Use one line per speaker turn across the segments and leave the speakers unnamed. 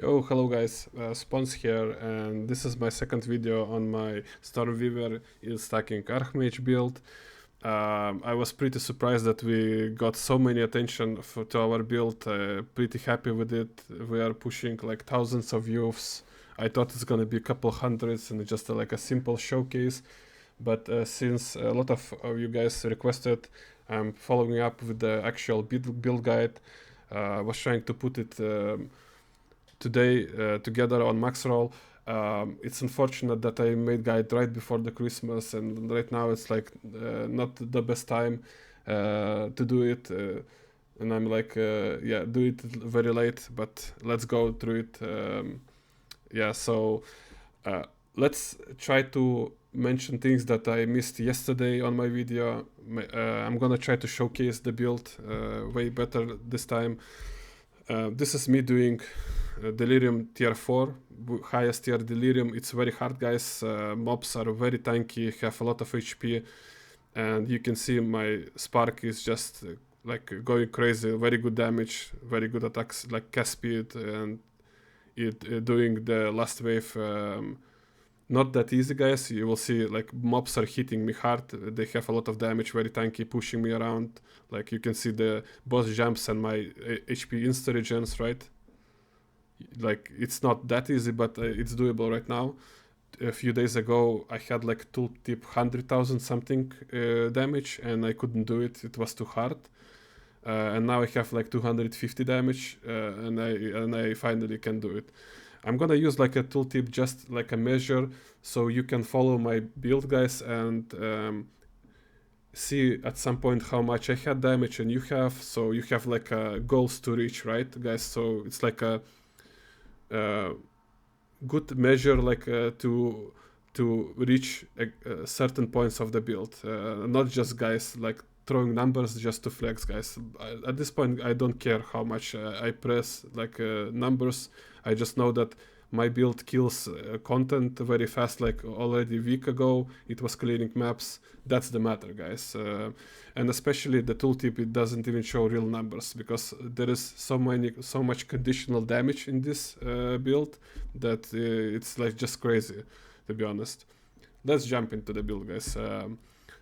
Yo, hello guys, Spons here, and this is my second video on my Stormweaver in stacking Archmage build. I was pretty surprised that we got so many attention to our build, pretty happy with it. We are pushing like thousands of views. I thought it's gonna be a couple hundreds and just like a simple showcase, but since a lot of you guys requested, I'm following up with the actual build guide. I was trying to put it today together on Maxroll. It's unfortunate that I made guide right before the Christmas, and right now it's like not the best time to do it. And I'm like, yeah, do it very late, but let's go through it. Yeah, so uh, let's try to mention things that I missed yesterday on my video. I'm gonna try to showcase the build way better this time. This is me doing Delirium tier 4, highest tier Delirium. It's very hard, guys. Mobs are very tanky, have a lot of HP, and you can see my Spark is just like going crazy. Very good damage, very good attacks, like cast speed, and it doing the last wave. Not that easy, guys. You will see like mobs are hitting me hard. They have a lot of damage, very tanky, pushing me around. Like you can see the boss jumps and my HP insta regens, right? Like it's not that easy, but it's doable right now. A few days ago I had like tooltip 100,000 something damage, and I couldn't do it. It was too hard. And now I have like 250 damage, and I finally can do it. I'm gonna use like a tooltip, just like a measure, so you can follow my build, guys, and see at some point how much I had damage and you have. So you have like goals to reach, right, guys? So it's like a good measure, like to reach certain points of the build, not just, guys, like throwing numbers just to flex, guys. At this point I don't care how much I press like numbers. I just know that my build kills content very fast. Like already a week ago it was clearing maps. That's the matter, guys. And especially the tooltip, it doesn't even show real numbers because there is so much conditional damage in this build that it's like just crazy, to be honest. Let's jump into the build, guys.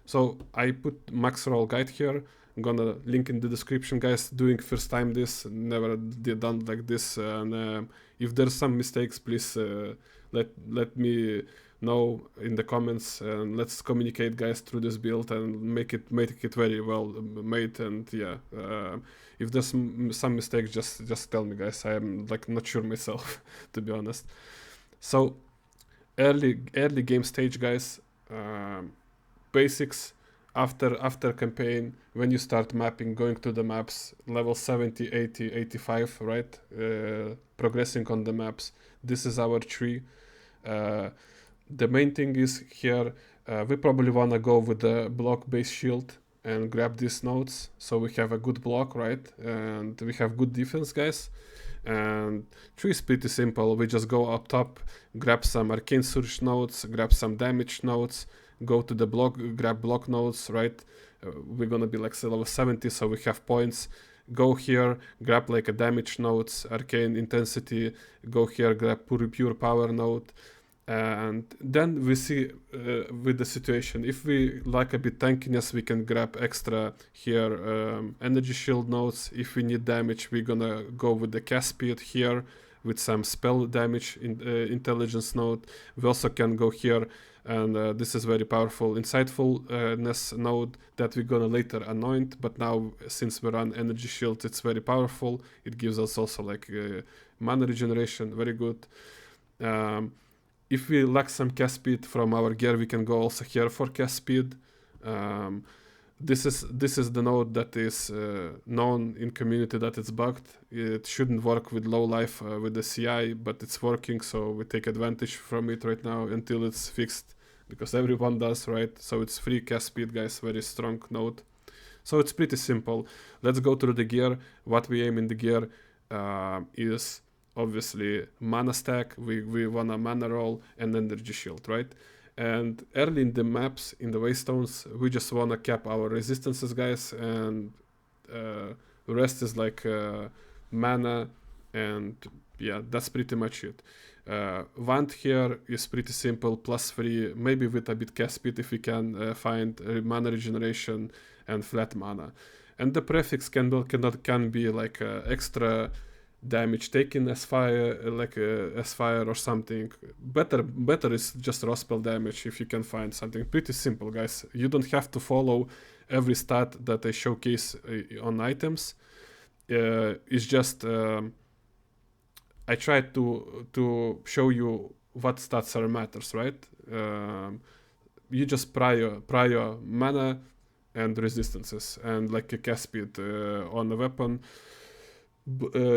So I put max roll guide here. I'm gonna link in the description, guys. Doing first time this, never did done like this, and if there's some mistakes, please let me know in the comments, and let's communicate, guys, through this build and make it very well made. And yeah, if there's some mistakes, just tell me, guys. I am like not sure myself, to be honest. So early game stage, guys. Basics. After campaign, when you start mapping, going to the maps, level 70, 80, 85, right, progressing on the maps. This is our tree. The main thing is here, we probably want to go with the block base shield and grab these nodes, so we have a good block, right, and we have good defense, guys. And tree is pretty simple. We just go up top, grab some arcane surge nodes, grab some damage nodes, go to the block, grab block nodes, right? We're gonna be like level 70, so we have points. Go here, grab like a damage nodes, arcane intensity, go here, grab pure power node, and then we see with the situation. If we like a bit tankiness, we can grab extra here energy shield nodes. If we need damage, we're gonna go with the cast speed here with some spell damage intelligence node. We also can go here, and this is very powerful insightfulness node that we're gonna later anoint, but now since we run energy shield, it's very powerful. It gives us also like mana regeneration, very good. If we lack some cast speed from our gear, we can go also here for cast speed. This is the node that is known in community that it's bugged. It shouldn't work with low life with the CI, but it's working, so we take advantage from it right now until it's fixed, because everyone does, right? So it's free cast speed, guys, very strong node. So it's pretty simple. Let's go through the gear. What we aim in the gear is obviously mana stack. We want a mana roll and energy shield, right? And early in the maps, in the waystones, we just want to cap our resistances, guys, and rest is like mana and yeah, that's pretty much it. Wand here is pretty simple, +3, maybe with a bit cast speed if we can find mana regeneration and flat mana. And the prefix can be like extra damage taken as fire, as fire or something. Better is just raw spell damage if you can find something. Pretty simple, guys. You don't have to follow every stat that I showcase on items. It's just I tried to show you what stats are matters, right? You just prior mana and resistances and like a cast speed on a weapon.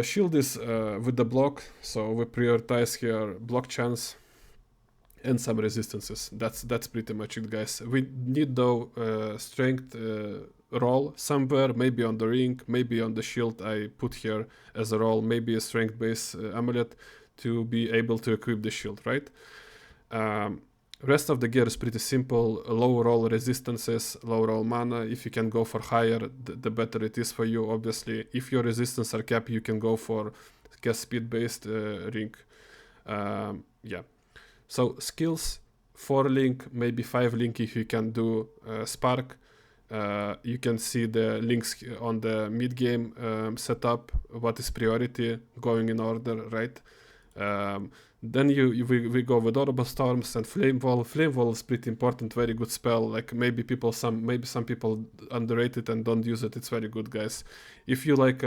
Shield is with the block, so we prioritize here block chance and some resistances. That's pretty much it, guys. We need though strength roll somewhere, maybe on the ring, maybe on the shield I put here as a roll, maybe a strength base amulet to be able to equip the shield, right? Rest of the gear is pretty simple, low roll resistances, low roll mana. If you can go for higher, the better it is for you, obviously. If your resistance are capped, you can go for cast speed based ring. Yeah. So skills, 4 link, maybe 5 link if you can do spark. You can see the links on the mid-game setup, what is priority, going in order, right? Then we go with Audible Storms and Flame Wall. Flame Wall is pretty important, very good spell. Like maybe some people underrate it and don't use it. It's very good, guys. If you like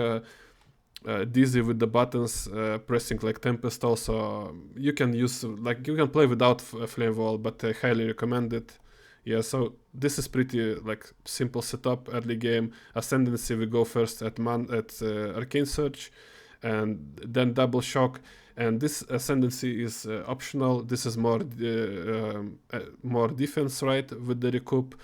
dizzy with the buttons, pressing like Tempest also, you can use, like you can play without Flame Wall, but I highly recommend it. Yeah, so this is pretty like simple setup early game. Ascendancy, we go first at Arcane Search, and then Double Shock. And this Ascendancy is optional. This is more defense, right, with the recoup.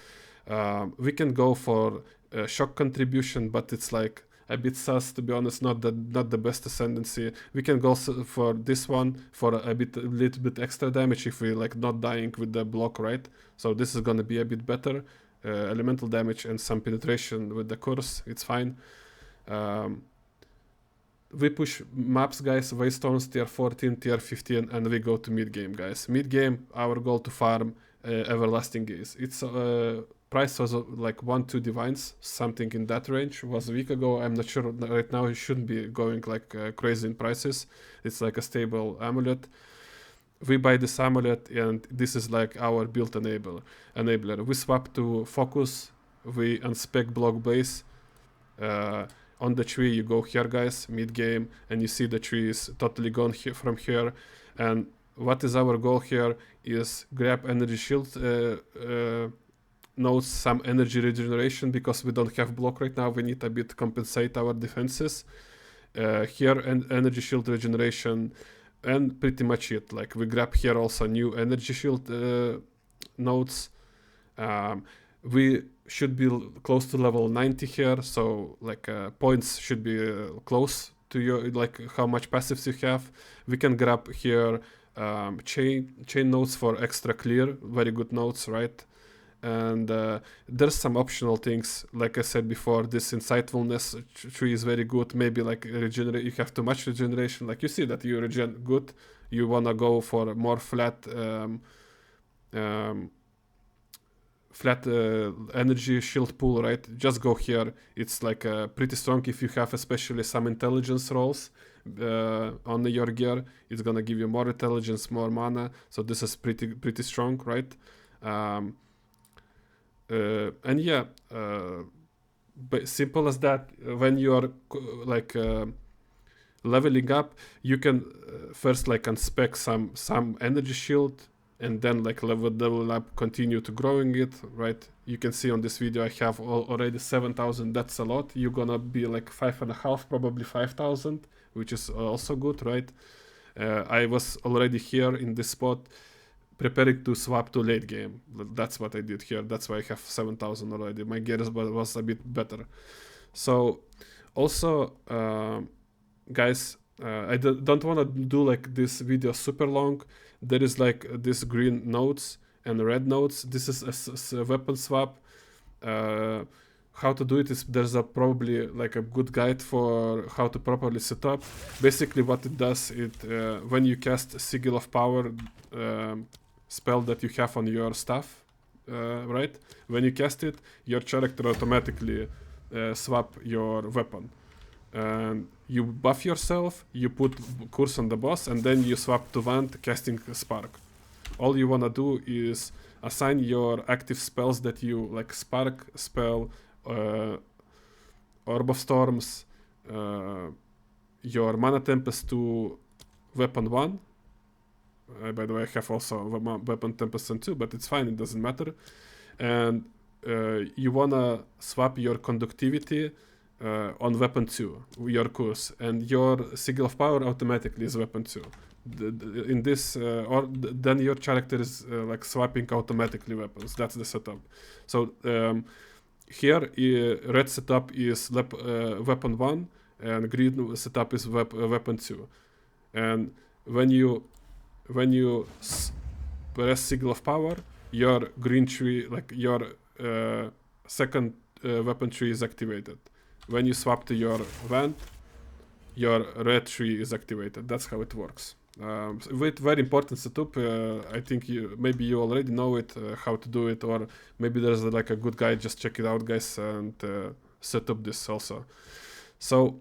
We can go for shock contribution, but it's like a bit sus, to be honest, not the best Ascendancy. We can go for this one for a little bit extra damage if we like not dying with the block, right? So this is gonna be a bit better. Elemental damage and some penetration with the curse, it's fine. We push maps, guys, Waystones, tier 14, tier 15, and we go to mid-game, guys. Mid-game, our goal to farm Everlasting Gaze. Its price was like 1-2 divines, something in that range. Was a week ago, I'm not sure. Right now it shouldn't be going like crazy in prices. It's like a stable amulet. We buy this amulet, and this is like our build enabler. We swap to focus, we unspec block base. On the tree, you go here, guys, mid-game, and you see the tree is totally gone from here. And what is our goal here is grab energy shield nodes, some energy regeneration, because we don't have block right now. We need a bit compensate our defenses. Here, energy shield regeneration, and pretty much it. Like we grab here also new energy shield nodes. We should be close to level 90 here, so like points should be close to your, like how much passives you have. We can grab here chain nodes for extra clear, very good nodes, right? And there's some optional things, like I said before, this insightfulness tree is very good. Maybe like regenerate, you have too much regeneration, like you see that you regen good, you wanna go for more flat energy shield pool, right? Just go here. It's like pretty strong if you have especially some intelligence rolls on your gear. It's gonna give you more intelligence, more mana, so this is pretty strong, right? And yeah, but simple as that. When you are like leveling up, you can first like unspec some energy shield, and then like level up, continue to growing it, right? You can see on this video I have already 7,000. That's a lot. You're gonna be like 5.5, probably 5,000, which is also good, right? I was already here in this spot preparing to swap to late game. That's what I did here. That's why I have 7,000 already. My gear was a bit better. So also, guys, I don't want to do like this video super long. There is like this green nodes and red nodes. This is a weapon swap. how to do it is there's probably like a good guide for how to properly set up. Basically what it does, when you cast Sigil of Power spell that you have on your staff, right? When you cast it, your character automatically swap your weapon. And you buff yourself, you put curse on the boss, and then you swap to Wand, casting Spark. All you wanna do is assign your active spells that you like, Spark spell, Orb of Storms, your Mana Tempest to Weapon 1. By the way, I have also Weapon Tempest on 2, but it's fine, it doesn't matter. And you wanna swap your Conductivity on Weapon 2, your Curse, and your Sigil of Power automatically is Weapon 2. In this, then your character is like swapping automatically weapons. That's the setup. So here, red setup is Weapon 1, and green setup is Weapon 2. And when you press Sigil of Power, your green tree, like your second weapon tree is activated. When you swap to your Wand, your red tree is activated. That's how it works. With very important setup. I think maybe you already know it, how to do it, or maybe there's like a good guide. Just check it out, guys, and set up this also. So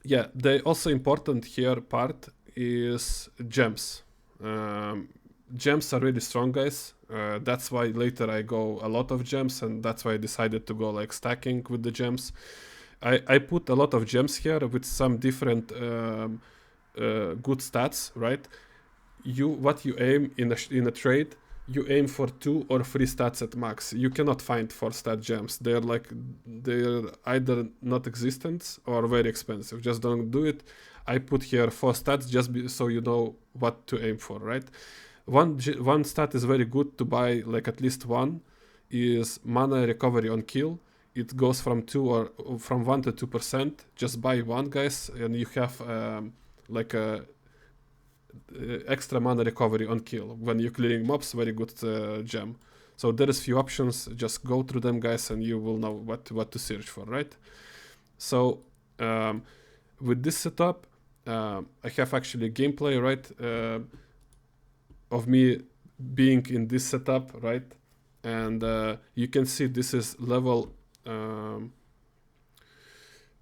yeah, the also important here part is gems. Gems are really strong, guys. That's why later I go a lot of gems, and that's why I decided to go like stacking with the gems. I put a lot of gems here with some different good stats, right? What you aim in a trade, you aim for 2 or 3 stats at max. You cannot find 4-stat gems. They're either not existent or very expensive. Just don't do it. I put here 4 stats just so you know what to aim for, right? One stat is very good to buy, like at least one, is Mana Recovery on Kill. It goes from 1 to 2%. Just buy one, guys, and you have like a extra Mana Recovery on Kill when you're clearing mobs. Very good gem. So there is few options. Just go through them, guys, and you will know what to search for, right? So with this setup, I have actually gameplay, right, of me being in this setup, right? And you can see this is level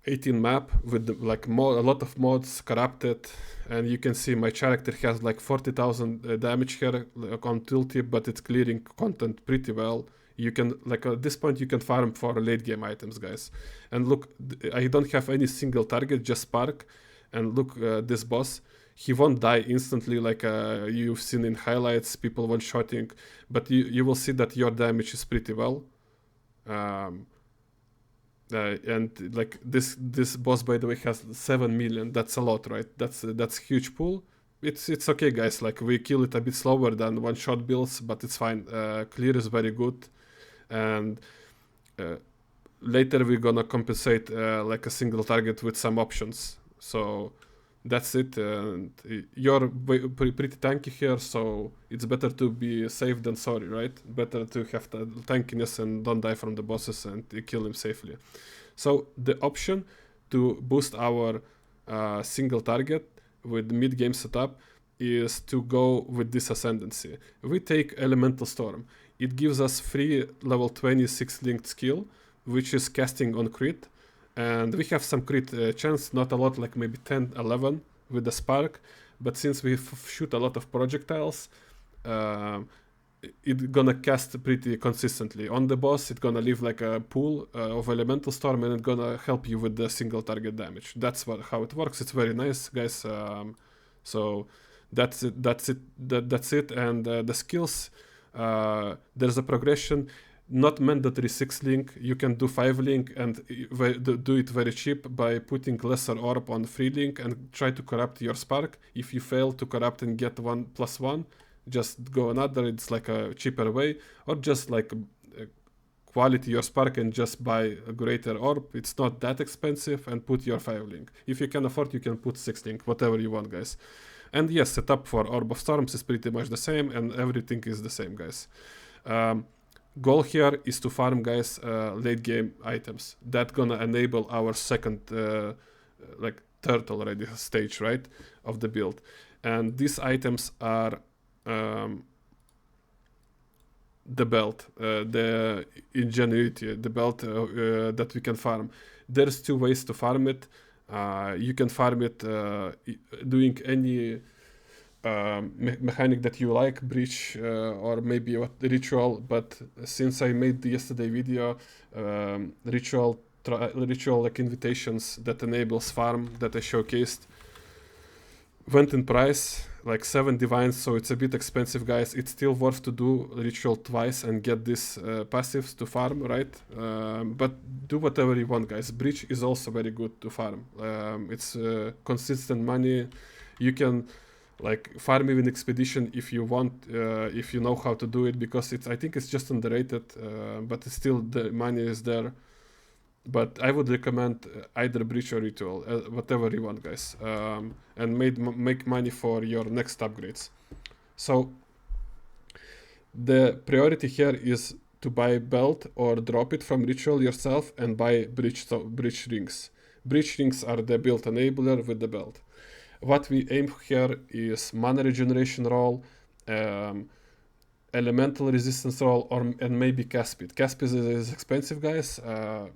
18 map with like a lot of mods corrupted, and you can see my character has like 40,000 damage here on tooltip, but it's clearing content pretty well. You can, like at this point, you can farm for late game items, guys. And look, I don't have any single target, just Spark. And look, this boss, he won't die instantly like you've seen in highlights, people one-shotting, but you will see that your damage is pretty well. And like this boss, by the way, has 7 million. That's a lot, right? That's huge pool. It's okay, guys. Like we kill it a bit slower than one-shot builds, but it's fine. Clear is very good, and later we're gonna compensate like a single target with some options. So that's it. And you're pretty tanky here, so it's better to be safe than sorry, right? Better to have the tankiness and don't die from the bosses and kill him safely. So the option to boost our single target with mid-game setup is to go with this ascendancy. We take Elemental Storm. It gives us free level 26 linked skill, which is casting on crit. And we have some crit chance, not a lot, like maybe 10, 11 with the Spark. But since we shoot a lot of projectiles, it's gonna cast pretty consistently. On the boss, it's gonna leave like a pool of Elemental Storm, and it's gonna help you with the single target damage. That's how it works. It's very nice, guys. So that's it. And the skills, there's a progression. Not mandatory 6 link. You can do 5 link and do it very cheap by putting lesser orb on 3 link and try to corrupt your Spark. If you fail to corrupt and get 1+1, just go another. It's like a cheaper way, or just like quality your Spark and just buy a greater orb. It's not that expensive, and put your 5 link. If you can afford, you can put 6 link, whatever you want, guys. And yes, setup for Orb of Storms is pretty much the same, and everything is the same, guys. goal here is to farm, guys, late game items that gonna enable our second like third already stage, right, of the build. And these items are the belt, the ingenuity, the belt that we can farm. There's two ways to farm it. You can farm it doing any mechanic that you like, breach or maybe what ritual. But since I made the yesterday video, ritual like invitations that enables farm that I showcased went in price like 7 divines, so it's a bit expensive, guys. It's still worth to do ritual twice and get this passives to farm, right? But do whatever you want, guys. Breach is also very good to farm. It's consistent money. You can like farm even expedition if you want, if you know how to do it, because I think it's just underrated, but it's still the money is there. But I would recommend either breach or ritual, whatever you want, guys, and make money for your next upgrades. So the priority here is to buy belt or drop it from ritual yourself and buy breach rings. Breach rings are the build enabler with the belt. What we aim here is mana regeneration roll, elemental resistance roll, and maybe cast speed. Cast speed is expensive, guys.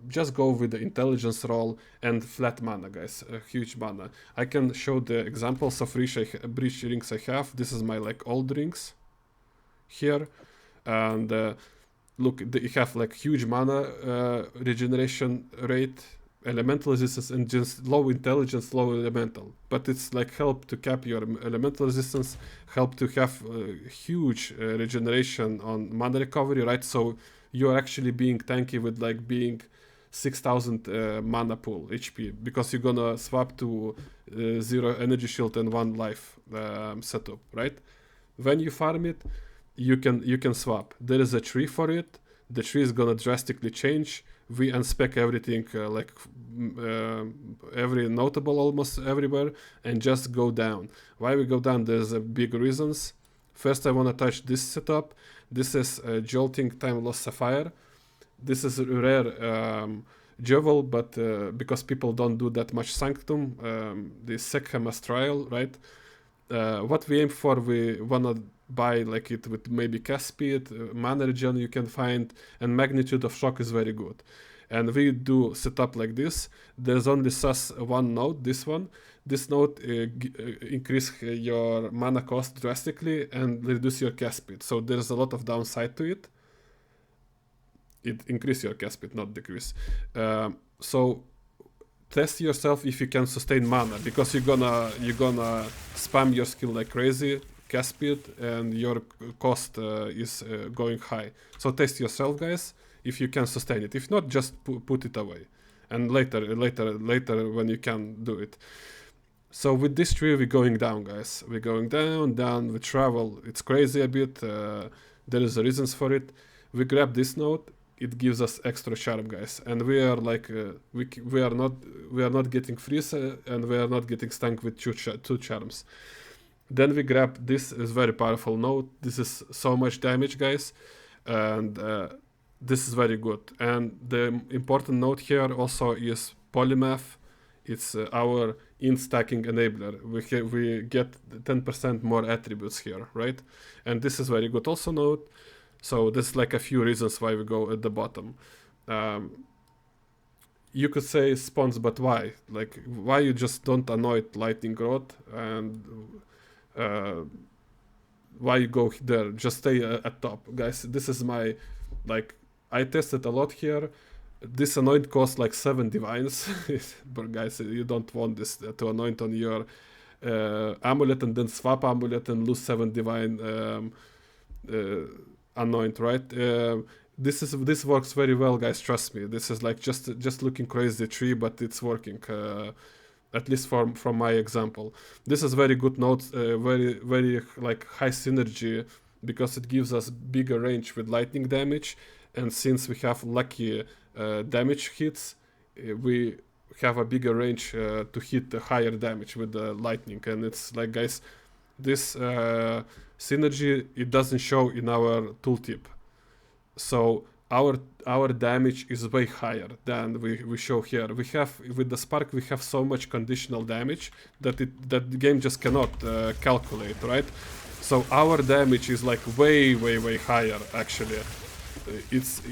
Just go with the intelligence roll and flat mana, guys. Huge mana. I can show the examples of breach rings I have. This is my like old rings here, and look, you have like huge mana regeneration rate, elemental resistance, and just low intelligence, low elemental. But it's like help to cap your elemental resistance, help to have huge regeneration on mana recovery, right? So you're actually being tanky with like being 6000 mana pool HP, because you're gonna swap to 0 energy shield and 1 life setup, right? When you farm it, you can swap. There is a tree for it. The tree is gonna drastically change. We unspec everything every notable almost everywhere, and just go down. Why we go down? There's big reasons. First, I want to touch this setup. This is Jolting Time Lost Sapphire. This is rare jewel, but because people don't do that much Sanctum, the Sekhem Astral, right? What we aim for, we want to buy like it with maybe cast speed, mana regen you can find, and magnitude of shock is very good. And we do setup like this. There's only sus one node, this one. This node increase your mana cost drastically and reduce your cast speed. So there's a lot of downside to it. It increase your cast speed, not decrease. So test yourself if you can sustain mana, because you're gonna spam your skill like crazy, cast speed, and your cost is going high. So test yourself, guys, if you can sustain it. If not, just put it away, and later when you can do it. So with this tree, we're going down, guys. We're going down. We travel. It's crazy a bit. There is a reasons for it. We grab this node. It gives us extra charm, guys, and we are like we are not getting freeze, and we are not getting stunk with two charms. Then we grab this is very powerful node. This is so much damage, guys, and this is very good. And the important note here also is Polymath. It's our int stacking enabler. We get 10% more attributes here, right? And this is very good also note. So there's like a few reasons why we go at the bottom. You could say spawns, but why? Like, why you just don't anoint lightning rod, and why you go there? Just stay at top, guys. This is my, like, I tested a lot here. This anoint costs like 7 divines, but guys, you don't want this to anoint on your amulet and then swap amulet and lose 7 divine anoint, right? This works very well, guys. Trust me. This is like just looking crazy tree, but it's working. At least from my example, this is very good note. Very like high synergy, because it gives us bigger range with lightning damage, and since we have lucky damage hits, we have a bigger range to hit the higher damage with the lightning. And it's like, guys, this synergy, it doesn't show in our tooltip. So our damage is way higher than we show here. We have, with the spark, we have so much conditional damage that the game just cannot calculate, right? So our damage is like way higher actually. It's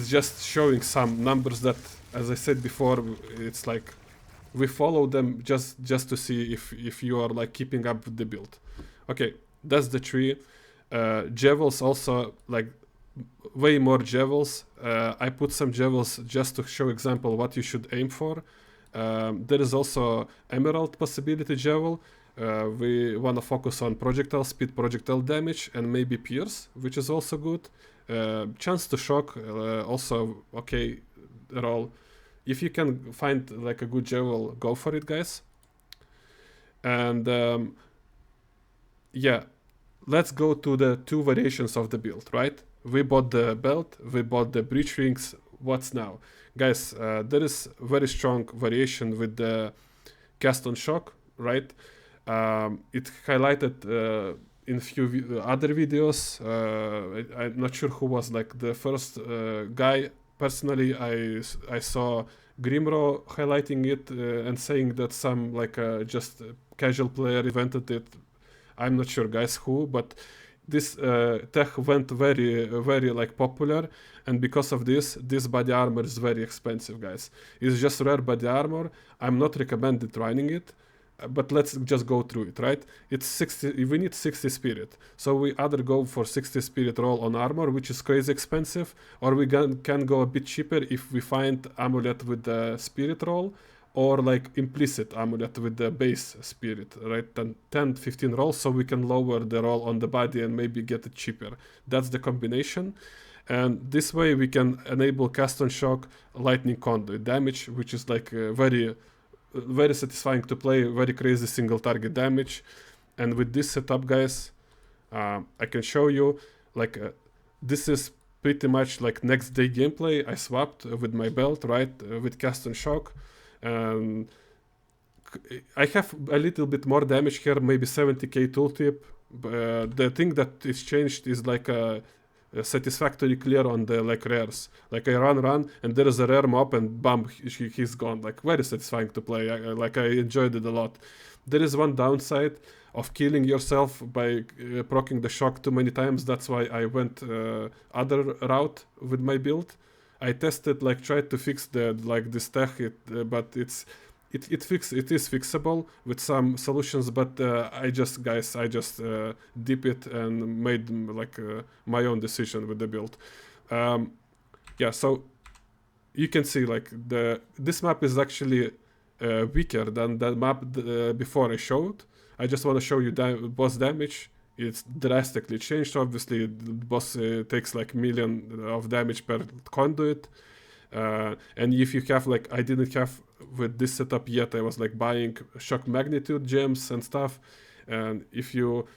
just showing some numbers that, as I said before, it's like we follow them just to see if you are like keeping up with the build. Okay, that's the tree. Jewels also, like way more jewels. I put some jewels just to show example what you should aim for. There is also emerald possibility jewel. We want to focus on projectile speed, projectile damage, and maybe pierce, which is also good. Chance to shock, also okay roll. If you can find like a good jewel, go for it, guys. And yeah, let's go to the two variations of the build, right? We bought the belt, we bought the breach rings. What's now? Guys, there is very strong variation with the cast on shock, right? It highlighted in few other videos. I'm not sure who was like the first guy. Personally, I saw Grimro highlighting it and saying that some like just casual player invented it. I'm not sure, guys, who, but this tech went very like popular, and because of this body armor is very expensive, guys. It's just rare body armor. I'm not recommended running it, but let's just go through it, right? It's 60. We need 60 spirit, so we either go for 60 spirit roll on armor, which is crazy expensive, or we can go a bit cheaper if we find amulet with the spirit roll, or like implicit amulet with the base spirit, right? Then 10-15 rolls, so we can lower the roll on the body and maybe get it cheaper. That's the combination. And this way we can enable cast on shock, lightning conduit damage, which is like very satisfying to play, very crazy single target damage. And with this setup, guys, I can show you like this is pretty much like next day gameplay. I swapped with my belt, right, with cast on shock. I have a little bit more damage here, maybe 70k tooltip. The thing that is changed is like a satisfactory clear on the like rares. Like I run and there is a rare mob and bam, he's gone. Like very satisfying to play. I enjoyed it a lot. There is one downside of killing yourself by proccing the shock too many times. That's why I went other route with my build. I tested, like tried to fix the like this tech, but it is fixable with some solutions. But I just dip it and made like my own decision with the build. Yeah, so you can see like this map is actually weaker than the map before I showed. I just want to show you boss damage. It's drastically changed. Obviously, the boss takes like million of damage per conduit. And if you have like, I didn't have with this setup yet, I was like buying shock magnitude gems and stuff. And if you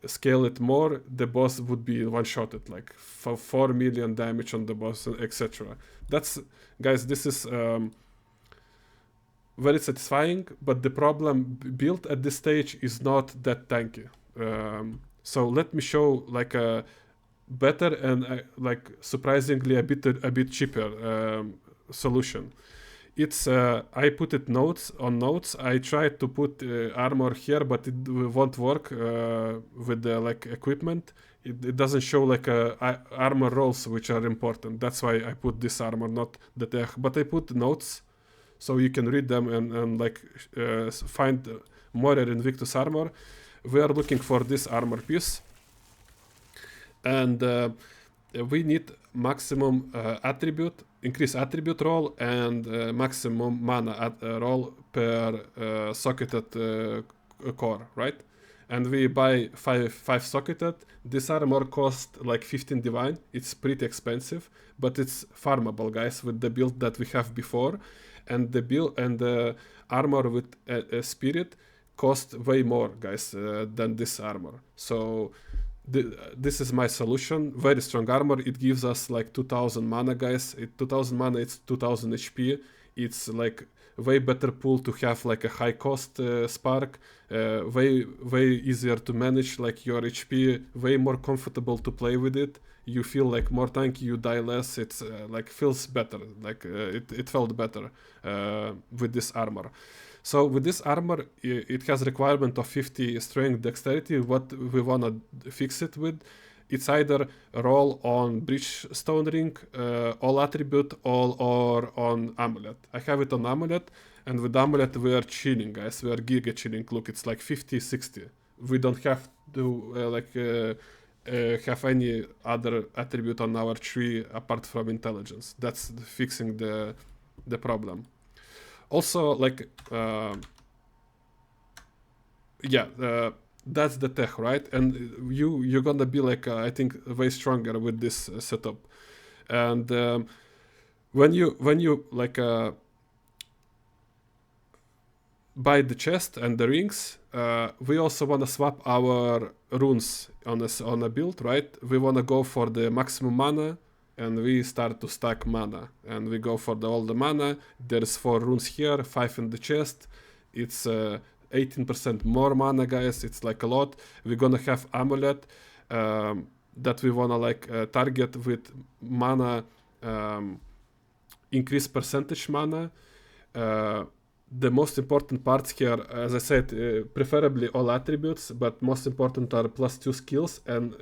scale it more, the boss would be one-shotted, like 4 million damage on the boss, etc. That's, guys, this is very satisfying, but the problem built at this stage is not that tanky. So let me show like a better and like surprisingly a bit cheaper solution. It's I put it notes. I tried to put armor here, but it won't work with the like equipment. It doesn't show like armor rolls, which are important. That's why I put this armor, not the tech. But I put notes, so you can read them and like find Morir Invictus armor. We are looking for this armor piece, and we need maximum attribute, increase attribute roll, and maximum mana roll per socketed core, right? And we buy five socketed. This armor costs like 15 divine. It's pretty expensive, but it's farmable, guys, with the build that we have before, and the build and the armor with a spirit cost way more, guys, than this armor. So this is my solution. Very strong armor. It gives us like 2000 mana, guys. 2000 mana, it's 2000 HP. It's like way better pool to have like a high cost spark, way easier to manage like your HP, way more comfortable to play with it. You feel like more tanky, you die less. It's like feels better, like it felt better with this armor. So with this armor, it has requirement of 50 strength dexterity. What we wanna fix it with, it's either roll on Bridgestone Ring, all attribute, all or on amulet. I have it on amulet, and with amulet we are chilling, guys. We are giga chilling. Look, it's like 50, 60. We don't have to have any other attribute on our tree apart from intelligence. That's fixing the problem. Also, like, that's the tech, right? And you're gonna be like, I think, way stronger with this setup. And when you like buy the chest and the rings, we also wanna swap our runes on a build, right? We wanna go for the maximum mana, and we start to stack mana, and we go for all the mana. There's 4 runes here, 5 in the chest. It's 18% more mana, guys. It's like a lot. We're gonna have amulet that we wanna like target with mana, increase percentage mana. The most important parts here, as I said, preferably all attributes, but most important are +2 skills and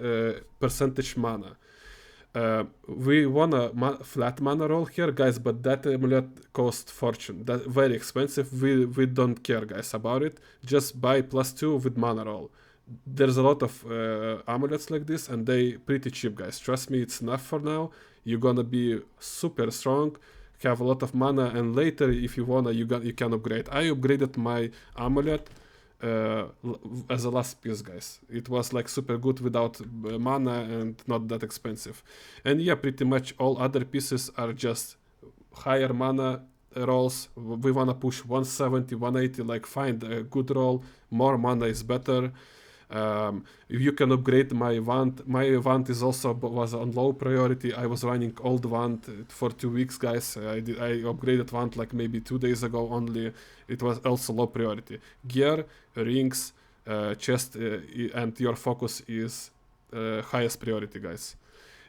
percentage mana. We want a flat mana roll here, guys, but that amulet costs fortune. That's very expensive. We don't care, guys, about it. Just buy +2 with mana roll. There's a lot of amulets like this, and they pretty cheap, guys. Trust me, it's enough for now. You're gonna be super strong, have a lot of mana, and later, if you wanna, you can upgrade. I upgraded my amulet as a last piece, guys. It was like super good without mana and not that expensive. And yeah, pretty much all other pieces are just higher mana rolls. We wanna push 170, 180, like find a good roll. More mana is better. You can upgrade my Wand. My Wand is also was on low priority. I was running old Wand for 2 weeks, guys. I upgraded Wand like maybe 2 days ago only. It was also low priority. Gear, rings, chest, and your focus is highest priority, guys.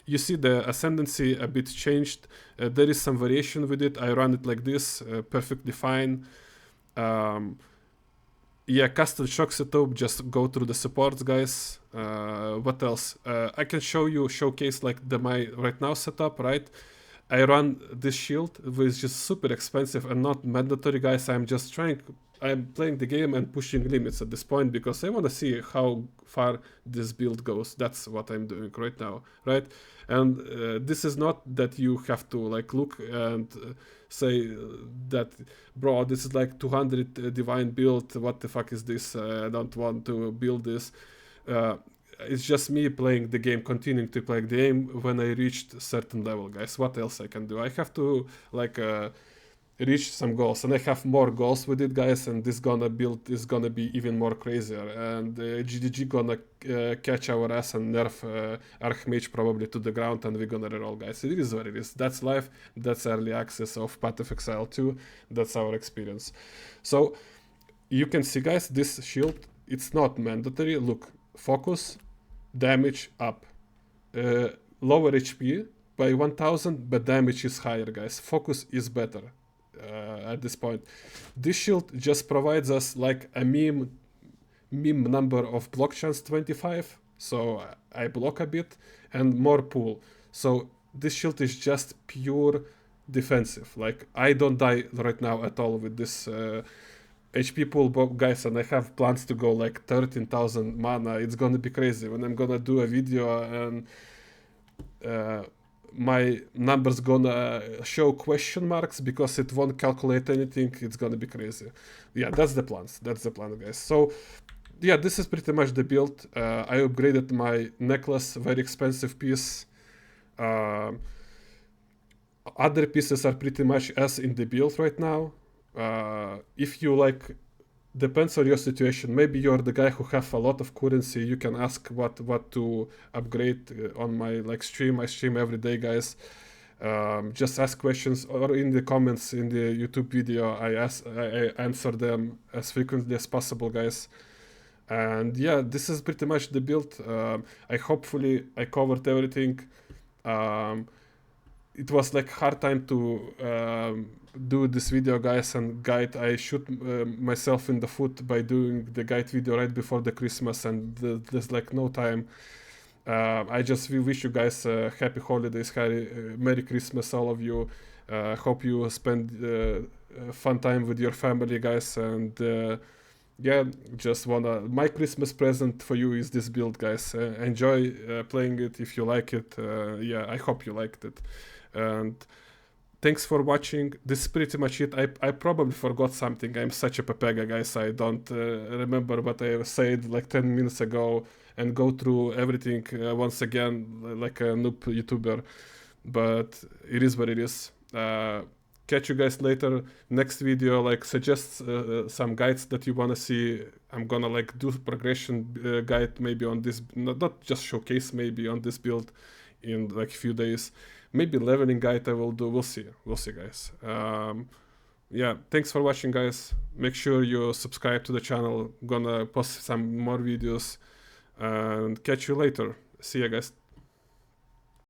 You see the ascendancy a bit changed. There is some variation with it. I run it like this, perfectly fine. Yeah, cast and shock setup, just go through the supports, guys. What else? I can showcase like my right now setup, right? I run this shield, which is super expensive and not mandatory, guys. I'm playing the game and pushing limits at this point because I want to see how far this build goes. That's what I'm doing right now, right? And this is not that you have to like look and say that, bro, this is like 200 divine build, what the fuck is this? I don't want to build this. It's just me playing the game, continuing to play the game when I reached a certain level, guys. What else I can do? I have to like reach some goals, and I have more goals with it, guys, and this build is gonna be even more crazier, and GDG gonna catch our ass and nerf Archmage probably to the ground, and we're gonna reroll, guys. It is what it is. That's life. That's early access of Path of Exile 2. That's our experience. So you can see, guys, this shield, it's not mandatory. Look, focus, damage up, lower HP by 1000, but damage is higher, guys. Focus is better. At this point, this shield just provides us like a meme number of block chance 25, so I block a bit, and more pool. So this shield is just pure defensive. Like I don't die right now at all with this HP pool, guys, and I have plans to go like 13,000 mana. It's gonna be crazy when I'm gonna do a video and my numbers gonna show question marks because it won't calculate anything. It's gonna be crazy. Yeah, that's the plan, guys. So yeah, this is pretty much the build. I upgraded my necklace, very expensive piece. Other pieces are pretty much as in the build right now. If you like, depends on your situation. Maybe you're the guy who have a lot of currency. You can ask what to upgrade on my like stream. I stream every day, guys. Just ask questions, or in the comments in the YouTube video, I answer them as frequently as possible, guys. And yeah, this is pretty much the build. Hopefully I covered everything. It was like hard time to do this video, guys, and guide. I shoot myself in the foot by doing the guide video right before the Christmas, and there's like no time. I just wish you guys happy holidays, Merry Christmas, all of you. Hope you spend fun time with your family, guys, and yeah, just my Christmas present for you is this build, guys. Enjoy playing it if you like it. Yeah, I hope you liked it. And thanks for watching. This is pretty much it. I probably forgot something. I'm such a pepega, guys. I don't remember what I said like 10 minutes ago and go through everything once again like a noob YouTuber. But it is what it is. Catch you guys later. Next video, like suggest some guides that you wanna see. I'm gonna like do progression guide maybe on this, not just showcase, maybe on this build in like a few days. Maybe leveling guide I will do. We'll see, guys. Yeah, thanks for watching, guys. Make sure you subscribe to the channel. Gonna post some more videos and catch you later. See ya, guys.